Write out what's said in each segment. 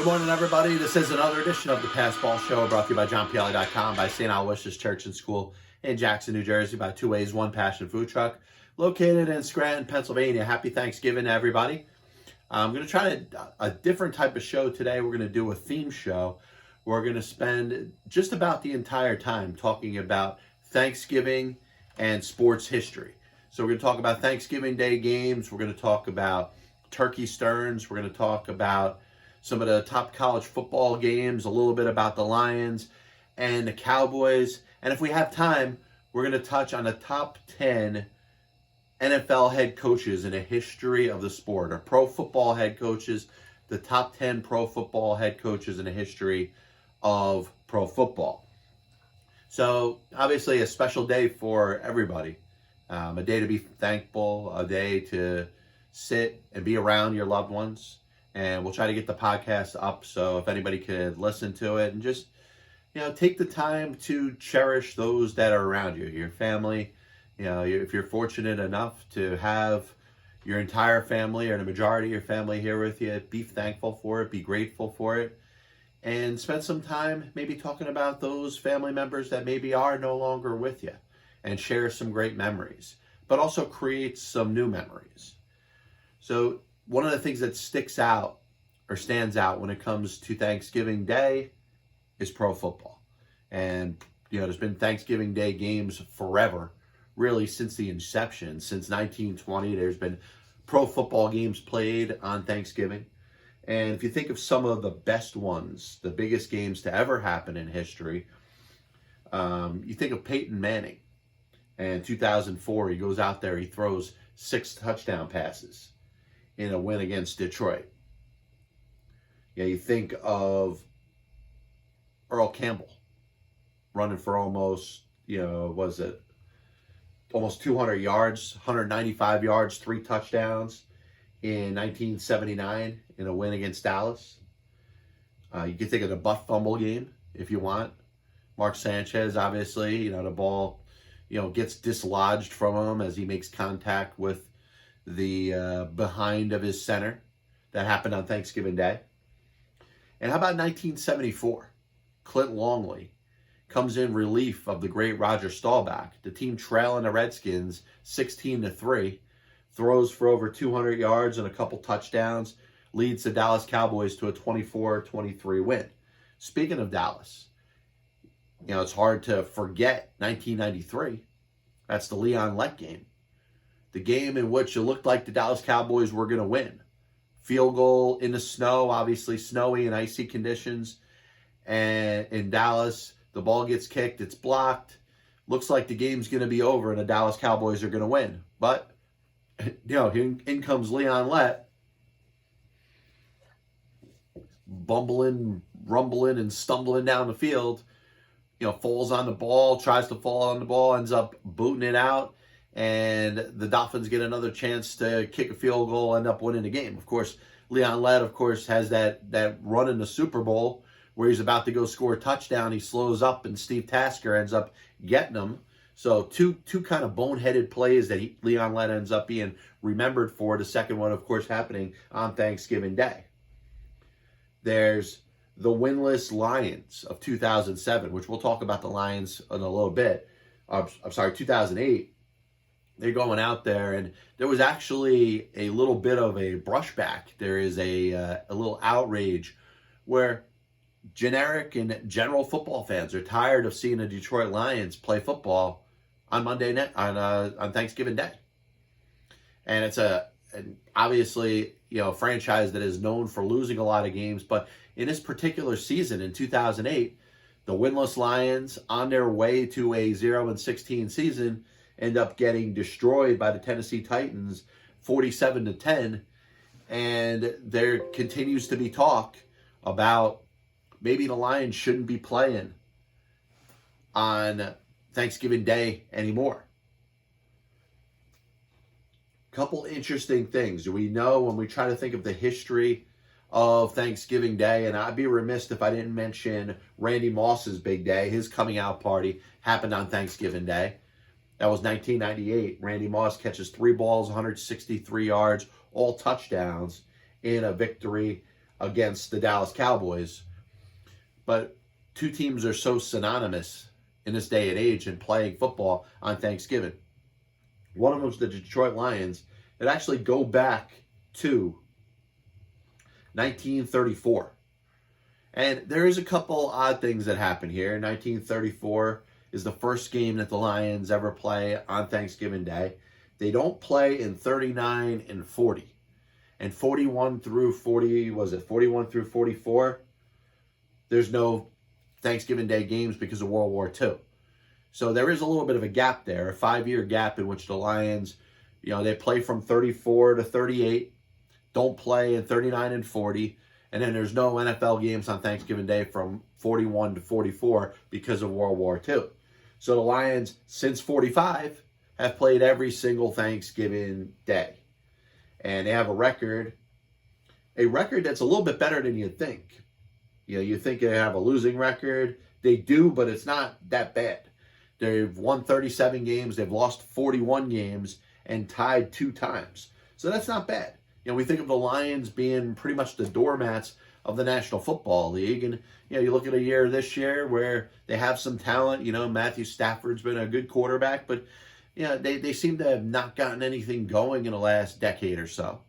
Good morning, everybody. This is another edition of the Passball Show brought to you by JohnPielli.com, by St. Aloysius Church and School in Jackson, New Jersey, by Two Ways, One Passion Food Truck, located in Scranton, Pennsylvania. Happy Thanksgiving to everybody. I'm going to try a different type of show today. We're going to do a theme show. We're going to spend just about the entire time talking about Thanksgiving and sports history. So we're going to talk about Thanksgiving Day games. We're going to talk about Turkey Stearnes. We're going to talk about some of the top college football games, a little bit about the Lions and the Cowboys. And if we have time, we're going to touch on the top 10 NFL head coaches in the history of the sport, or pro football head coaches, the top 10 pro football head coaches in the history of pro football. So obviously a special day for everybody, a day to be thankful, a day to sit and be around your loved ones. And we'll try to get the podcast up so if anybody could listen to it and just, take the time to cherish those that are around you, your family. If you're fortunate enough to have your entire family or the majority of your family here with you, be thankful for it, be grateful for it, and spend some time maybe talking about those family members that maybe are no longer with you and share some great memories, but also create some new memories. So one of the things that sticks out or stands out when it comes to Thanksgiving Day is pro football. And, there's been Thanksgiving Day games forever, really since the inception. Since 1920, there's been pro football games played on Thanksgiving. And if you think of some of the best ones, the biggest games to ever happen in history, you think of Peyton Manning. And in 2004, he goes out there, he throws 6 touchdown passes in a win against Detroit. You think of Earl Campbell running for almost, almost 200 yards, 195 yards, 3 touchdowns in 1979 in a win against Dallas. You can think of the butt fumble game if you want. Mark Sanchez, obviously, the ball, gets dislodged from him as he makes contact with the behind of his center. That happened on Thanksgiving Day. And how about 1974? Clint Longley comes in relief of the great Roger Staubach. The team trailing the Redskins 16-3, throws for over 200 yards and a couple touchdowns, leads the Dallas Cowboys to a 24-23 win. Speaking of Dallas, it's hard to forget 1993. That's the Leon Lett game. The game in which it looked like the Dallas Cowboys were going to win. Field goal in the snow, obviously snowy and icy conditions. And in Dallas, the ball gets kicked, it's blocked. Looks like the game's going to be over and the Dallas Cowboys are going to win. But, in comes Leon Lett, bumbling, rumbling, and stumbling down the field. Falls on the ball, tries to fall on the ball, ends up booting it out. And the Dolphins get another chance to kick a field goal, end up winning the game. Of course, Leon Lett, has that run in the Super Bowl where he's about to go score a touchdown. He slows up, and Steve Tasker ends up getting him. So two kind of boneheaded plays that Leon Lett ends up being remembered for. The second one, of course, happening on Thanksgiving Day. There's the winless Lions of 2007, which we'll talk about the Lions in a little bit. 2008. They're going out there, and there was actually a little bit of a brushback. There is a little outrage where generic and general football fans are tired of seeing the Detroit Lions play football on Monday night, on Thanksgiving Day. And it's obviously a franchise that is known for losing a lot of games, but in this particular season in 2008, the winless Lions, on their way to a 0-16 season, end up getting destroyed by the Tennessee Titans 47-10. And there continues to be talk about maybe the Lions shouldn't be playing on Thanksgiving Day anymore. Couple interesting things. We know when we try to think of the history of Thanksgiving Day, and I'd be remiss if I didn't mention Randy Moss's big day. His coming out party happened on Thanksgiving Day. That was 1998. Randy Moss catches 3 balls, 163 yards, all touchdowns in a victory against the Dallas Cowboys. But two teams are so synonymous in this day and age in playing football on Thanksgiving. One of them is the Detroit Lions that actually go back to 1934. And there is a couple odd things that happen here. 1934 is the first game that the Lions ever play on Thanksgiving Day. They don't play in 39 and 40. And 41 through 44, there's no Thanksgiving Day games because of World War II. So there is a little bit of a gap there, a 5-year gap in which the Lions, they play from 34 to 38, don't play in 39 and 40, and then there's no NFL games on Thanksgiving Day from 41 to 44 because of World War II. So the Lions, since 45, have played every single Thanksgiving Day. And they have a record that's a little bit better than you'd think. You think they have a losing record. They do, but it's not that bad. They've won 37 games. They've lost 41 games and tied 2 times. So that's not bad. We think of the Lions being pretty much the doormats of the National Football League. And, you look at a year this year where they have some talent. Matthew Stafford's been a good quarterback, but, they seem to have not gotten anything going in the last decade or so.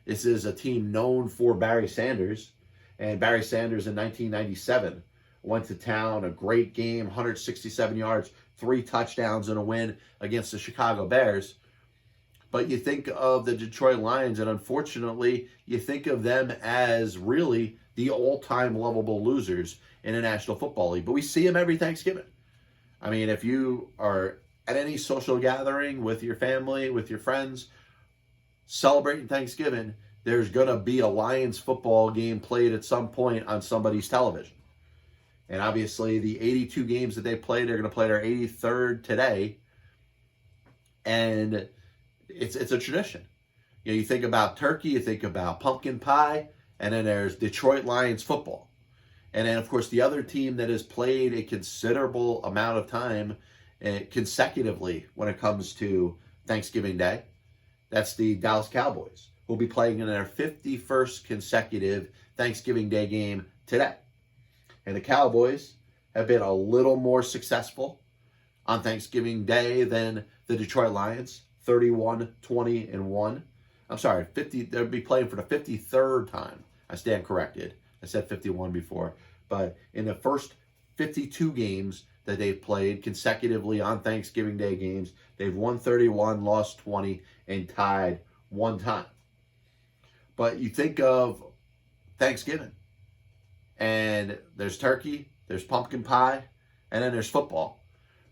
This is a team known for Barry Sanders. And Barry Sanders in 1997 went to town, a great game, 167 yards, 3 touchdowns and a win against the Chicago Bears. But you think of the Detroit Lions, and unfortunately, you think of them as really the all-time lovable losers in the National Football League. But we see them every Thanksgiving. I mean, if you are at any social gathering with your family, with your friends, celebrating Thanksgiving, there's going to be a Lions football game played at some point on somebody's television. And obviously, the 82 games that they played, they're going to play their 83rd today. And it's a tradition. You think about turkey, you think about pumpkin pie, and then there's Detroit Lions football. And then, of course, the other team that has played a considerable amount of time consecutively when it comes to Thanksgiving Day, that's the Dallas Cowboys, who will be playing in their 51st consecutive Thanksgiving Day game today. And the Cowboys have been a little more successful on Thanksgiving Day than the Detroit Lions, 31-20-1. I'm sorry, 50. They'll be playing for the 53rd time. I stand corrected. I said 51 before. But in the first 52 games that they've played consecutively on Thanksgiving Day games, they've won 31, lost 20, and tied 1 time. But you think of Thanksgiving, and there's turkey, there's pumpkin pie, and then there's football.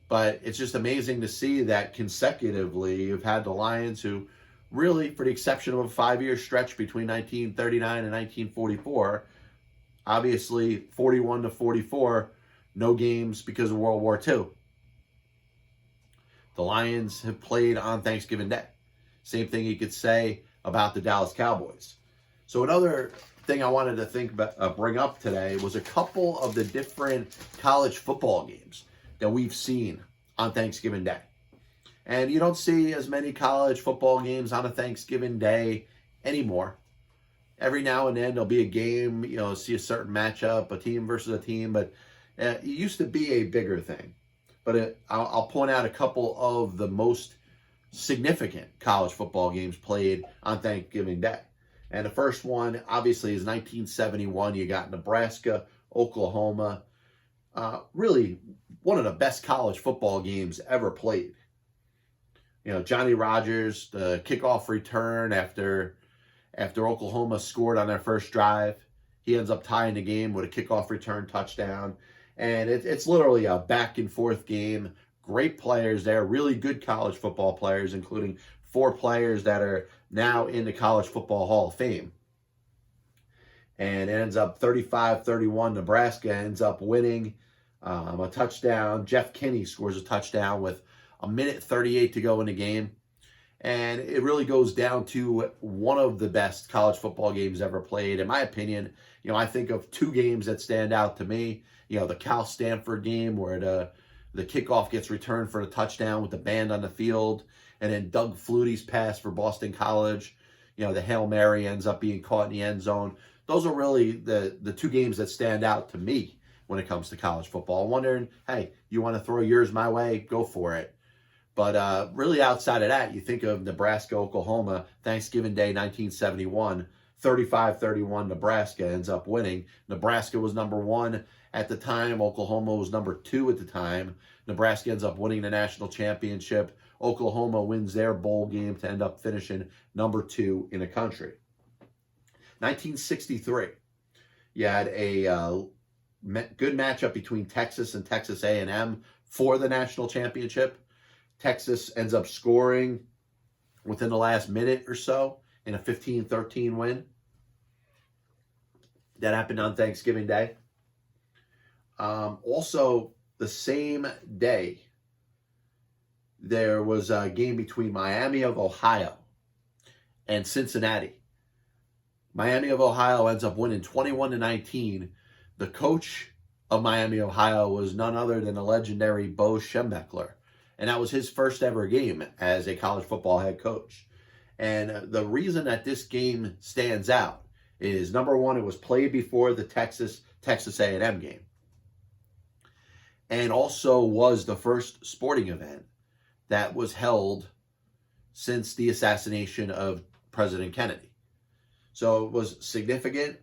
But it's just amazing to see that consecutively you've had the Lions who really, for the exception of a 5-year stretch between 1939 and 1944, obviously 41-44, no games because of World War II. The Lions have played on Thanksgiving Day. Same thing you could say about the Dallas Cowboys. So another thing I wanted to bring up today was a couple of the different college football games that we've seen on Thanksgiving Day. And you don't see as many college football games on a Thanksgiving Day anymore. Every now and then there'll be a game, see a certain matchup, a team versus a team, but it used to be a bigger thing. But I'll point out a couple of the most significant college football games played on Thanksgiving Day. And the first one, obviously, is 1971. You got Nebraska, Oklahoma. Really, one of the best college football games ever played. Johnny Rodgers, the kickoff return after Oklahoma scored on their first drive. He ends up tying the game with a kickoff return touchdown. And it's literally a back-and-forth game. Great players there, really good college football players, including 4 players that are now in the College Football Hall of Fame. And it ends up 35-31. Nebraska ends up winning a touchdown. Jeff Kinney scores a touchdown with 1:38 to go in the game. And it really goes down to one of the best college football games ever played. In my opinion, I think of 2 games that stand out to me. The Cal-Stanford game where the kickoff gets returned for a touchdown with the band on the field. And then Doug Flutie's pass for Boston College. The Hail Mary ends up being caught in the end zone. those are really the two games that stand out to me when it comes to college football. I'm wondering, hey, you want to throw yours my way? Go for it. But really outside of that, you think of Nebraska, Oklahoma, Thanksgiving Day, 1971, 35-31, Nebraska ends up winning. Nebraska was number 1 at the time. Oklahoma was number 2 at the time. Nebraska ends up winning the national championship. Oklahoma wins their bowl game to end up finishing number 2 in the country. 1963, you had a good matchup between Texas and Texas A&M for the national championship. Texas ends up scoring within the last minute or so in a 15-13 win. That happened on Thanksgiving Day. Also, the same day, there was a game between Miami of Ohio and Cincinnati. Miami of Ohio ends up winning 21-19. The coach of Miami, Ohio was none other than the legendary Bo Schembechler. And that was his first ever game as a college football head coach. And the reason that this game stands out is, number one, it was played before the Texas A&M game. And also was the first sporting event that was held since the assassination of President Kennedy. So it was significant.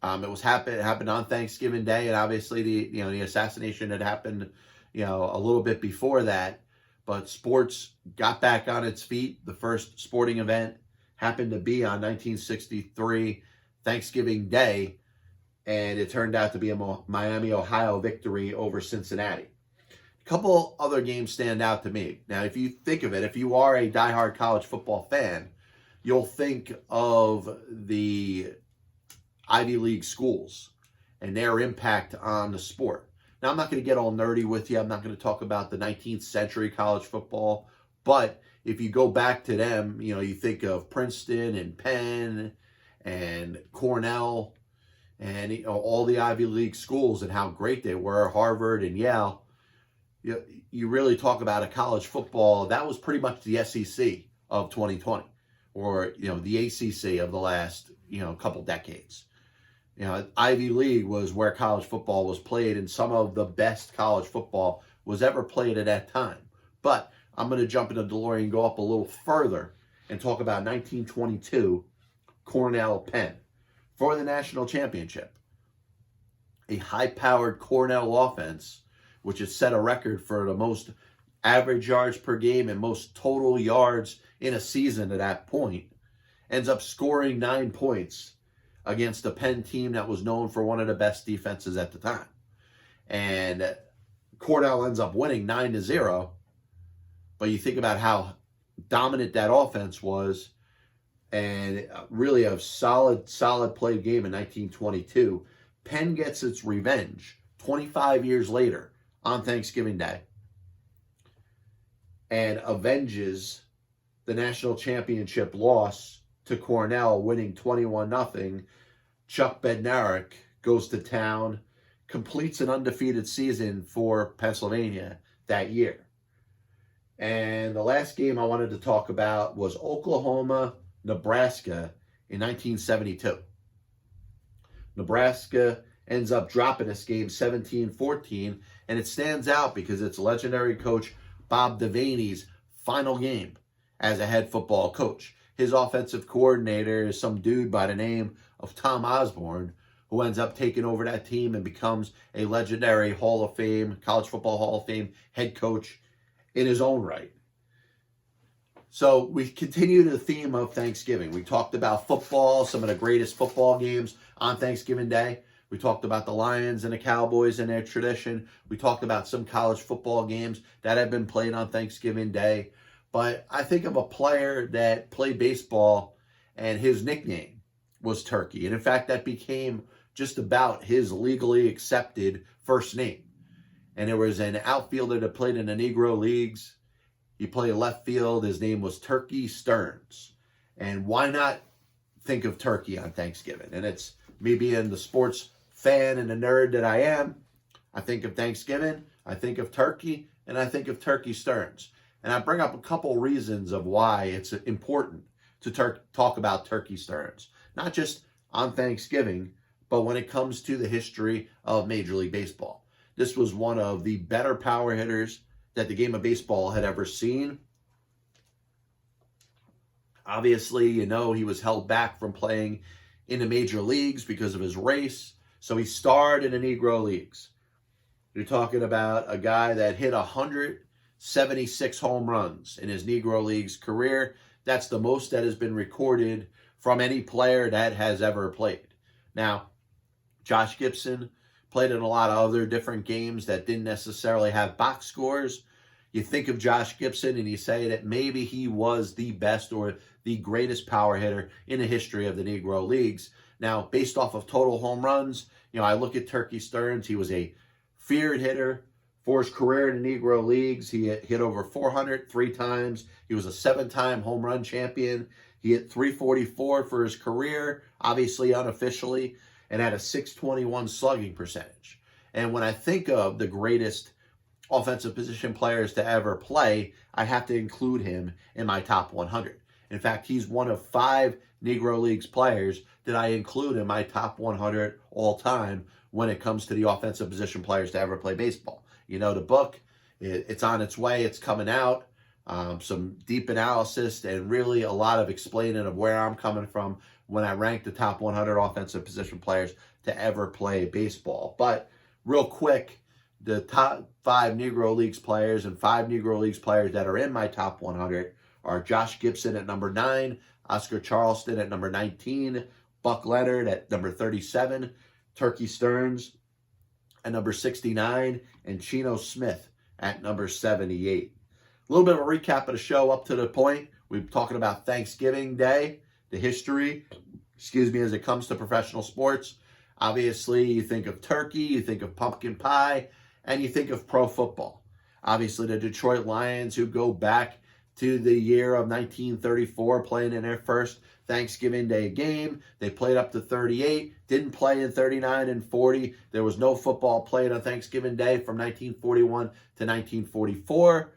It happened on Thanksgiving Day, and obviously the assassination had happened a little bit before that. But sports got back on its feet. The first sporting event happened to be on 1963 Thanksgiving Day, and it turned out to be a Miami, Ohio victory over Cincinnati. A couple other games stand out to me. Now, if you think of it, if you are a diehard college football fan, you'll think of the Ivy League schools and their impact on the sport. Now, I'm not going to get all nerdy with you. I'm not going to talk about the 19th century college football. But if you go back to them, you think of Princeton and Penn and Cornell and all the Ivy League schools and how great they were, Harvard and Yale. You really talk about a college football, that was pretty much the SEC of 2020, or the ACC of the last couple decades. Ivy League was where college football was played, and some of the best college football was ever played at that time. But I'm going to jump into DeLorean and go up a little further and talk about 1922 Cornell-Penn for the national championship. A high-powered Cornell offense, which has set a record for the most average yards per game and most total yards in a season at that point, ends up scoring 9 points against a Penn team that was known for one of the best defenses at the time. And Cornell ends up winning 9-0. But you think about how dominant that offense was, and really a solid played game in 1922. Penn gets its revenge 25 years later on Thanksgiving Day and avenges the national championship loss to Cornell, winning 21-0. Chuck Bednarik goes to town, completes an undefeated season for Pennsylvania that year. And the last game I wanted to talk about was Oklahoma, Nebraska in 1972. Nebraska ends up dropping this game 17-14, and it stands out because it's legendary coach Bob Devaney's final game as a head football coach. His offensive coordinator is some dude by the name of Tom Osborne, who ends up taking over that team and becomes a legendary Hall of Fame, College Football Hall of Fame head coach in his own right. So we continue the theme of Thanksgiving. We talked about football, some of the greatest football games on Thanksgiving Day. We talked about the Lions and the Cowboys and their tradition. We talked about some college football games that have been played on Thanksgiving Day. But I think of a player that played baseball and his nickname was Turkey. And in fact, that became just about his legally accepted first name. And there was an outfielder that played in the Negro Leagues. He played left field. His name was Turkey Stearnes. And why not think of Turkey on Thanksgiving? And it's me being the sports fan and the nerd that I am. I think of Thanksgiving, I think of Turkey, and I think of Turkey Stearnes. And I bring up a couple reasons of why it's important to talk about Turkey Stearnes. Not just on Thanksgiving, but when it comes to the history of Major League Baseball. This was one of the better power hitters that the game of baseball had ever seen. Obviously, he was held back from playing in the major leagues because of his race, so he starred in the Negro Leagues. You're talking about a guy that hit 176 home runs in his Negro Leagues career. That's the most that has been recorded from any player that has ever played. Now, Josh Gibson played in a lot of other different games that didn't necessarily have box scores. You think of Josh Gibson and you say that maybe he was the best or the greatest power hitter in the history of the Negro Leagues. Now, based off of total home runs, I look at Turkey Stearnes. He was a feared hitter for his career in the Negro Leagues. He hit over 400 3 times. He was a 7-time home run champion. He hit 344 for his career, obviously unofficially, and had a 621 slugging percentage. And when I think of the greatest offensive position players to ever play, I have to include him in my top 100. In fact, he's one of 5 Negro Leagues players that I include in my top 100 all time when it comes to the offensive position players to ever play baseball. The book, it's on its way, it's coming out. Some deep analysis and really a lot of explaining of where I'm coming from when I rank the top 100 offensive position players to ever play baseball. But real quick, the top 5 Negro Leagues players and 5 Negro Leagues players that are in my top 100 are Josh Gibson at number 9, Oscar Charleston at number 19, Buck Leonard at number 37, Turkey Stearnes at number 69, and Chino Smith at number 78. A little bit of a recap of the show up to the point. We're talking about Thanksgiving Day, the history, as it comes to professional sports. Obviously, you think of turkey, you think of pumpkin pie, and you think of pro football. Obviously, the Detroit Lions, who go back to the year of 1934, playing in their first Thanksgiving Day game. They played up to 38, didn't play in 39 and 40. There was no football played on Thanksgiving Day from 1941 to 1944.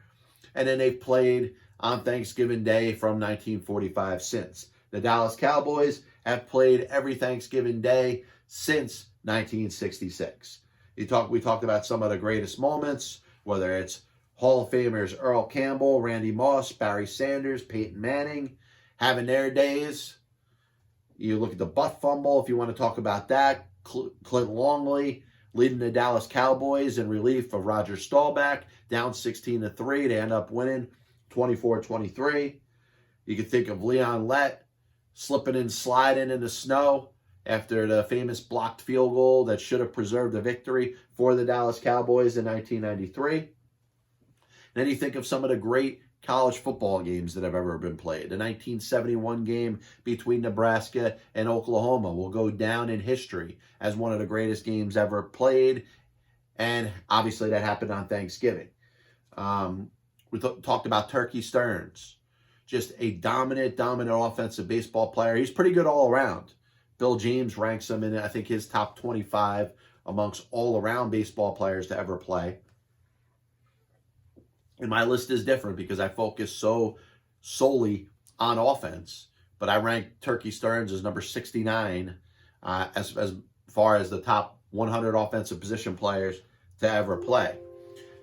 And then they've played on Thanksgiving Day from 1945 since. The Dallas Cowboys have played every Thanksgiving Day since 1966. We talked about some of the greatest moments, whether it's Hall of Famers Earl Campbell, Randy Moss, Barry Sanders, Peyton Manning, having their days. You look at the butt fumble, if you want to talk about that. Clint Longley leading the Dallas Cowboys in relief of Roger Staubach, down 16-3. They end up winning 24-23. You could think of Leon Lett slipping and sliding in the snow after the famous blocked field goal that should have preserved the victory for the Dallas Cowboys in 1993. Then you think of some of the great college football games that have ever been played. The 1971 game between Nebraska and Oklahoma will go down in history as one of the greatest games ever played. And obviously that happened on Thanksgiving. We talked about Turkey Stearnes. Just a dominant offensive baseball player. He's pretty good all around. Bill James ranks him in, I think, his top 25 amongst all-around baseball players to ever play. And my list is different because I focus so solely on offense. But I rank Turkey Stearnes as number 69 as far as the top 100 offensive position players to ever play.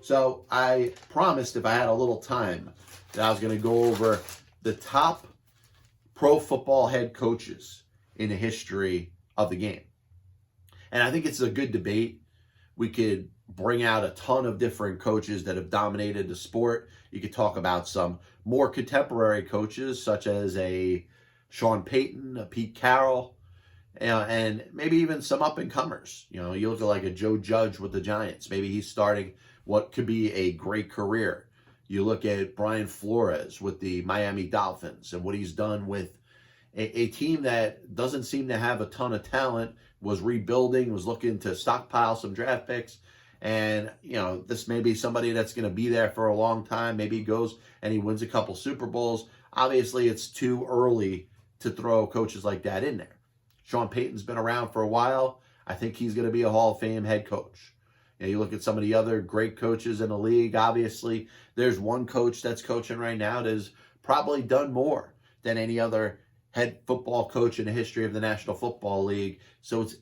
So I promised if I had a little time that I was going to go over the top pro football head coaches in the history of the game. And I think it's a good debate. We could bring out a ton of different coaches that have dominated the sport. You could talk about some more contemporary coaches, such as a Sean Payton, a Pete Carroll, and maybe even some up-and-comers. You look at like a Joe Judge with the Giants. Maybe he's starting what could be a great career. You look at Brian Flores with the Miami Dolphins and what he's done with a team that doesn't seem to have a ton of talent, was rebuilding, was looking to stockpile some draft picks. And, this may be somebody that's going to be there for a long time. Maybe he goes and he wins a couple Super Bowls. Obviously, it's too early to throw coaches like that in there. Sean Payton's been around for a while. I think he's going to be a Hall of Fame head coach. You look at some of the other great coaches in the league. Obviously, there's one coach that's coaching right now that has probably done more than any other head football coach in the history of the National Football League. So it's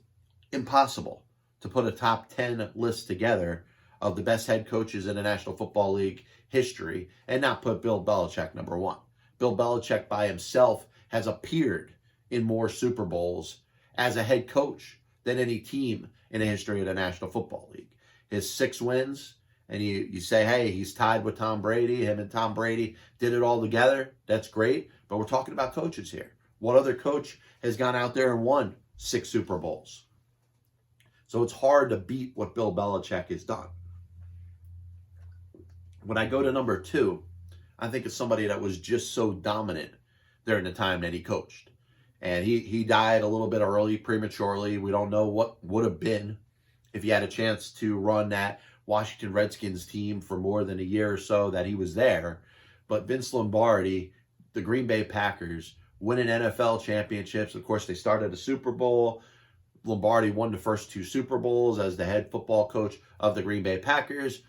impossible to put a top 10 list together of the best head coaches in the National Football League history and not put Bill Belichick number one. Bill Belichick by himself has appeared in more Super Bowls as a head coach than any team in the history of the National Football League. His 6 wins, and you say, hey, he's tied with Tom Brady. Him and Tom Brady did it all together. That's great. But we're talking about coaches here. What other coach has gone out there and won 6 Super Bowls? So it's hard to beat what Bill Belichick has done. When I go to number 2, I think it's somebody that was just so dominant during the time that he coached. And he died a little bit early, prematurely. We don't know what would have been if he had a chance to run that Washington Redskins team for more than a year or so that he was there. But Vince Lombardi, the Green Bay Packers, winning NFL championships. Of course, they started a Super Bowl. Lombardi won the first 2 Super Bowls as the head football coach of the Green Bay Packers.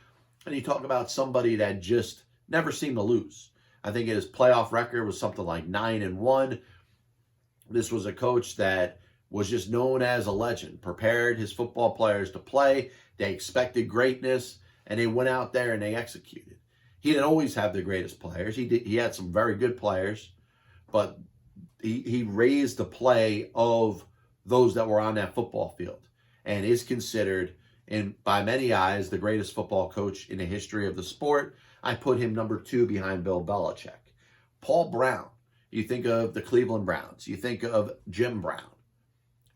And you talk about somebody that just never seemed to lose. I think his playoff record was something like 9-1. This was a coach that was just known as a legend, prepared his football players to play. They expected greatness, and they went out there and they executed. He didn't always have the greatest players. He had some very good players, but he raised the play of those that were on that football field and is considered, by many eyes, the greatest football coach in the history of the sport. I put him number 2 behind Bill Belichick. Paul Brown. You think of the Cleveland Browns. You think of Jim Brown.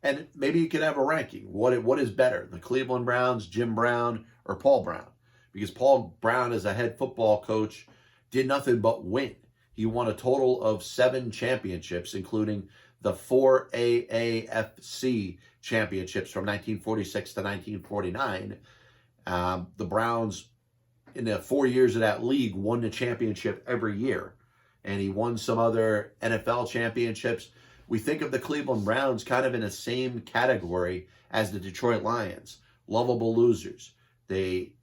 And maybe you could have a ranking. What is better, the Cleveland Browns, Jim Brown, or Paul Brown? Because Paul Brown, as a head football coach, did nothing but win. He won a total of 7 championships, including the 4 AAFC championships from 1946 to 1949. The Browns, in the 4 years of that league, won the championship every year. And he won some other NFL championships. We think of the Cleveland Browns kind of in the same category as the Detroit Lions. Lovable losers. They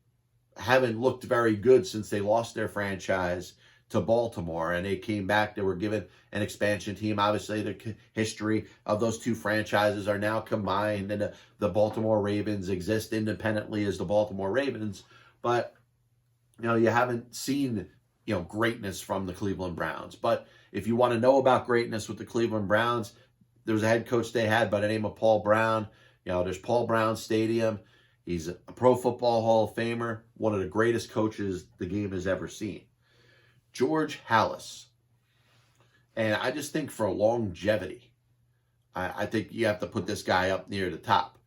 haven't looked very good since they lost their franchise to Baltimore, and they came back. They were given an expansion team. Obviously, the history of those 2 franchises are now combined, and the Baltimore Ravens exist independently as the Baltimore Ravens. But, you haven't seen, greatness from the Cleveland Browns. But if you want to know about greatness with the Cleveland Browns, there was a head coach they had by the name of Paul Brown. There's Paul Brown Stadium. He's a Pro Football Hall of Famer, one of the greatest coaches the game has ever seen. George Halas. And I just think for longevity, I think you have to put this guy up near the top.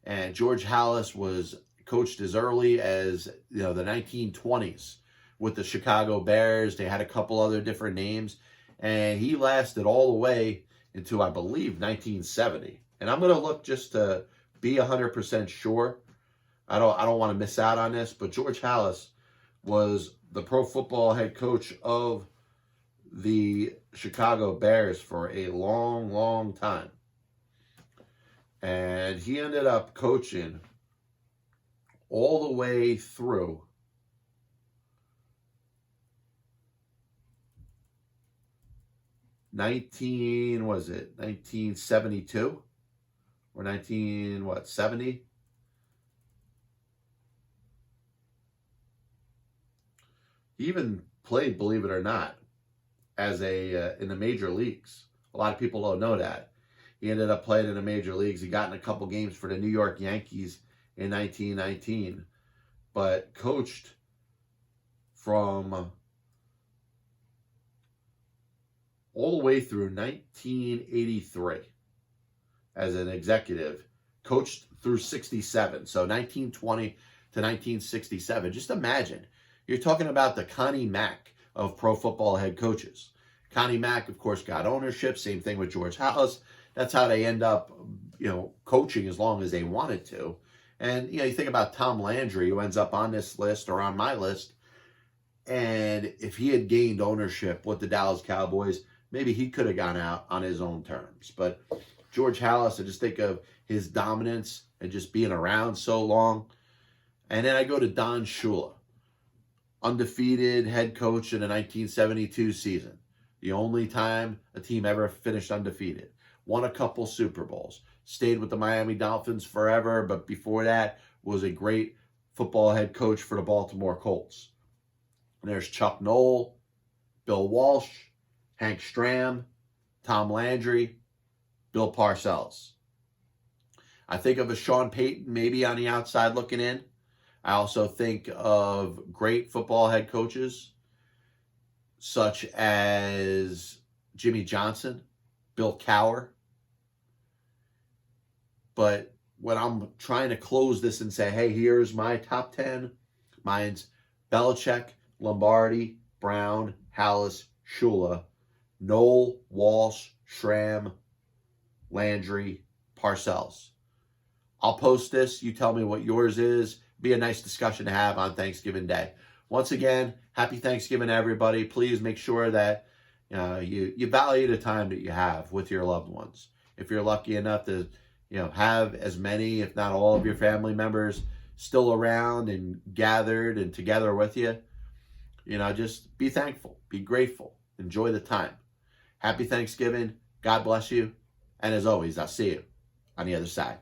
And George Halas was coached as early as the 1920s with the Chicago Bears. They had a couple other different names. And he lasted all the way into, I believe, 1970. And I'm going to look just to be 100% sure. I don't want to miss out on this, but George Halas was the pro football head coach of the Chicago Bears for a long, long time. And he ended up coaching all the way through 1972 or 70? He even played, believe it or not, as in the major leagues. A lot of people don't know that. He ended up playing in the major leagues. He got in a couple games for the New York Yankees in 1919, but coached from all the way through 1983 as an executive, coached through 67. So 1920 to 1967. Just imagine. You're talking about the Connie Mack of pro football head coaches. Connie Mack, of course, got ownership. Same thing with George Halas. That's how they end up, coaching as long as they wanted to. And, you think about Tom Landry, who ends up on this list or on my list. And if he had gained ownership with the Dallas Cowboys, maybe he could have gone out on his own terms. But George Halas, I just think of his dominance and just being around so long. And then I go to Don Shula, undefeated head coach in the 1972 season. The only time a team ever finished undefeated. Won a couple Super Bowls. Stayed with the Miami Dolphins forever, but before that was a great football head coach for the Baltimore Colts. And there's Chuck Noll, Bill Walsh, Hank Stram, Tom Landry, Bill Parcells. I think of a Sean Payton maybe on the outside looking in. I also think of great football head coaches such as Jimmy Johnson, Bill Cowher. But when I'm trying to close this and say, hey, here's my top 10, mine's Belichick, Lombardi, Brown, Hallis, Shula, Noll, Walsh, Schramm, Landry, Parcells. I'll post this. You tell me what yours is. Be a nice discussion to have on Thanksgiving Day. Once again, happy Thanksgiving, everybody. Please make sure that you value the time that you have with your loved ones. If you're lucky enough to have as many, if not all, of your family members still around and gathered and together with you, just be thankful, be grateful, enjoy the time. Happy Thanksgiving. God bless you. And as always, I'll see you on the other side.